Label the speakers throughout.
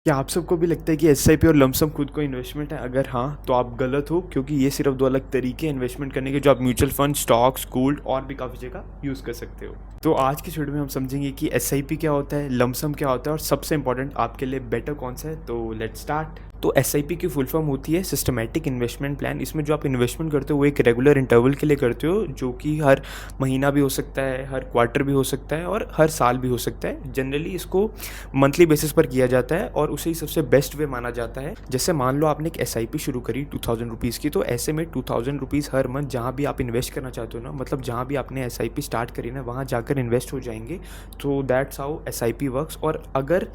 Speaker 1: क्या आप सबको भी लगता है कि एसआईपी और लमसम खुद को इन्वेस्टमेंट है? अगर हाँ, तो आप गलत हो, क्योंकि ये सिर्फ दो अलग तरीके हैं इन्वेस्टमेंट करने के, जो आप म्यूचुअल फंड, स्टॉक्स, गोल्ड और भी काफ़ी जगह यूज़ कर सकते हो। तो आज की वीडियो में हम समझेंगे कि एसआईपी क्या होता है, लमसम क्या होता है और सबसे इंपॉर्टेंट आपके लिए बेटर कौन सा है। तो लेट्स स्टार्ट। तो एसआईपी की फुल फॉर्म होती है सिस्टमैटिक इन्वेस्टमेंट प्लान। इसमें जो आप इन्वेस्टमेंट करते हो वो एक रेगुलर इंटरवल के लिए करते हो, जो कि हर महीना भी हो सकता है, हर क्वार्टर भी हो सकता है और हर साल भी हो सकता है। जनरली इसको मंथली बेसिस पर किया जाता है और उसे ही सबसे बेस्ट वे माना जाता है। जैसे मान लो आपने एक एसआईपी शुरू करी 2000 रुपीज़ की, तो ऐसे में 2000 रुपीज़ हर मंथ जहाँ भी आप इन्वेस्ट करना चाहते हो ना, मतलब जहाँ भी आपने एसआईपी स्टार्ट करी ना, वहाँ जाकर इन्वेस्ट हो जाएंगे। तो दैट्स हाउ एसआईपी वर्क्स। और अगर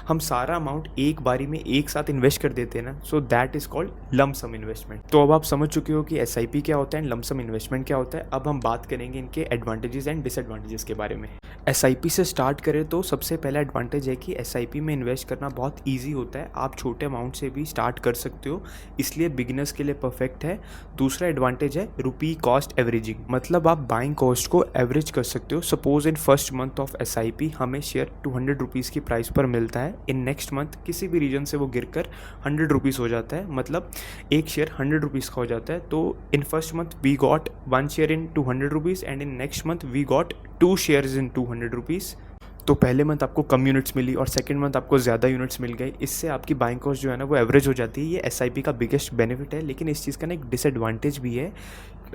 Speaker 1: हम सारा अमाउंट एक बारी में एक साथ इन्वेस्ट कर देते हैं ना, so that is called lump sum investment. तो अब आप समझ चुके हो कि एसआईपी क्या होता है एंड लमसम इन्वेस्टमेंट क्या होता है। अब हम बात करेंगे इनके एडवांटेजेस एंड डिसएडवांटेजेस के बारे में। एसआईपी से स्टार्ट करें तो सबसे पहला एडवांटेज है कि एसआईपी में इन्वेस्ट करना बहुत इजी होता है। आप छोटे अमाउंट से भी स्टार्ट कर सकते हो, इसलिए बिगिनर्स के लिए परफेक्ट है। दूसरा एडवांटेज है रुपी कॉस्ट एवरेजिंग, मतलब आप बाइंग कॉस्ट को एवरेज कर सकते हो। Suppose in first month of SIP हमें शेयर 200 रुपीज़ की प्राइस पर मिलता है। इन नेक्स्ट मंथ किसी भी रीजन से वो गिरकर 100 रुपीज़ हो जाता है, मतलब एक शेयर 100 रुपीज़ का हो जाता है। तो in first month we got 1 share in 200 rupees and in next month we got 2 shares in 200 rupees. तो पहले मंथ आपको कम यूनिट्स मिली और सेकंड मंथ आपको ज़्यादा यूनिट्स मिल गई। इससे आपकी बाइंग कॉस्ट जो है ना वो एवरेज हो जाती है। ये एसआईपी का बिगेस्ट बेनिफिट है। लेकिन इस चीज़ का ना एक डिसएडवांटेज भी है।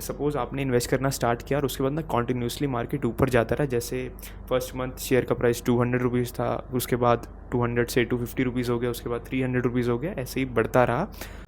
Speaker 1: सपोज़ आपने इन्वेस्ट करना स्टार्ट किया और उसके बाद ना कॉन्टीन्यूसली मार्केट ऊपर जाता रहा। जैसे फर्स्ट मंथ शेयर का प्राइस 200 रुपीज़ था, उसके बाद 200 से 250 रुपीज़ हो गया, उसके बाद 300 रुपीज़ हो गया, ऐसे ही बढ़ता रहा।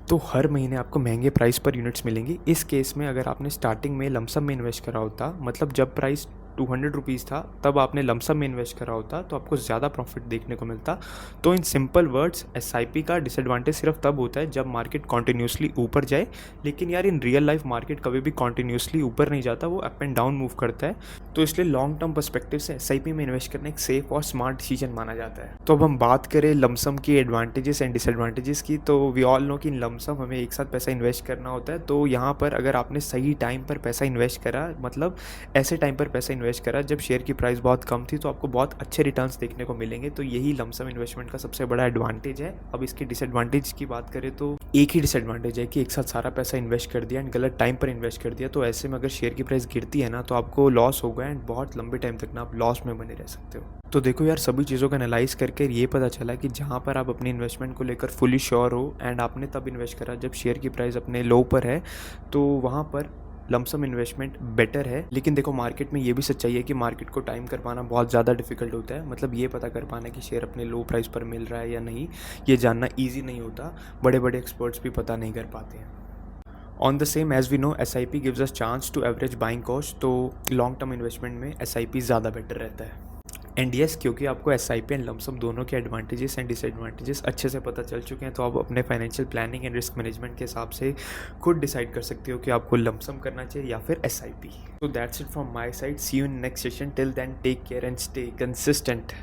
Speaker 1: तो हर महीने आपको महंगे प्राइस पर यूनिट्स मिलेंगी। इस केस में अगर आपने स्टार्टिंग में लमसम में इन्वेस्ट करा होता, मतलब जब प्राइस 200 रुपीज़ था तब आपने लमसम में इन्वेस्ट करा होता, तो आपको ज़्यादा प्रॉफिट देखने को मिलता। तो इन सिंपल वर्ड्स, एसआईपी का डिसएडवांटेज सिर्फ तब होता है जब मार्केट कॉन्टीन्यूसली ऊपर जाए। लेकिन यार इन रियल लाइफ मार्केट कभी भी कॉन्टीन्यूसली ऊपर नहीं जाता, वो अप एंड डाउन मूव करता है। तो इसलिए लॉन्ग टर्म पर्सपेक्टिव से एसआईपी में इन्वेस्ट करना एक सेफ और स्मार्ट डिसीजन माना जाता है। तो अब हम बात करें लमसम की एडवांटेजेस एंड डिसएडवांटेजेस की, तो वी ऑल नो कि इन लमसम हमें एक साथ पैसा इन्वेस्ट करना होता है। तो यहाँ पर अगर आपने सही टाइम पर पैसा इन्वेस्ट करा, मतलब ऐसे टाइम पर पैसा इन्वेस्ट करा जब शेयर की प्राइस बहुत कम थी, तो आपको बहुत अच्छे रिटर्न्स देखने को मिलेंगे। तो यही लमसम इन्वेस्टमेंट का सबसे बड़ा एडवांटेज है। अब इसके डिसएडवांटेज की बात करें तो एक ही डिसएडवांटेज है कि एक साथ सारा पैसा इन्वेस्ट कर दिया एंड गलत टाइम पर इन्वेस्ट कर दिया। तो ऐसे में अगर शेयर की प्राइस गिरती है ना, तो आपको लॉस होगा एंड बहुत लंबे टाइम तक ना आप लॉस में बने रह सकते हो। तो देखो यार, सभी चीज़ों का एनालाइज करके ये पता चला कि जहाँ पर आप अपनी इन्वेस्टमेंट को लेकर फुली श्योर हो एंड आपने तब इन्वेस्ट करा जब शेयर की प्राइस अपने लो पर है, तो वहाँ पर लमसम इन्वेस्टमेंट बेटर है। लेकिन देखो, मार्केट में ये भी सच्चाई है कि मार्केट को टाइम कर पाना बहुत ज़्यादा डिफिकल्ट होता है। मतलब ये पता कर पाना कि शेयर अपने लो प्राइस पर मिल रहा है या नहीं, ये जानना ईजी नहीं होता। बड़े बड़े एक्सपर्ट्स भी पता नहीं कर पाते हैं। On the same as we know, S I P gives us chance to average buying cost. तो लॉन्ग टर्म इन्वेस्टमेंट में एस आई पी ज़्यादा बेटर रहता है। एंड येस, क्योंकि आपको S I P and lump sum दोनों के एडवांटेजेस एंड डिसएडवांटेजेस अच्छे से पता चल चुके हैं, तो आप अपने financial planning and risk management के हिसाब से खुद डिसाइड कर सकते हो कि आपको लमसम करना चाहिए या फिर एस आई पी। तो that's it from my side. See you in next session. Till then, take care and stay consistent.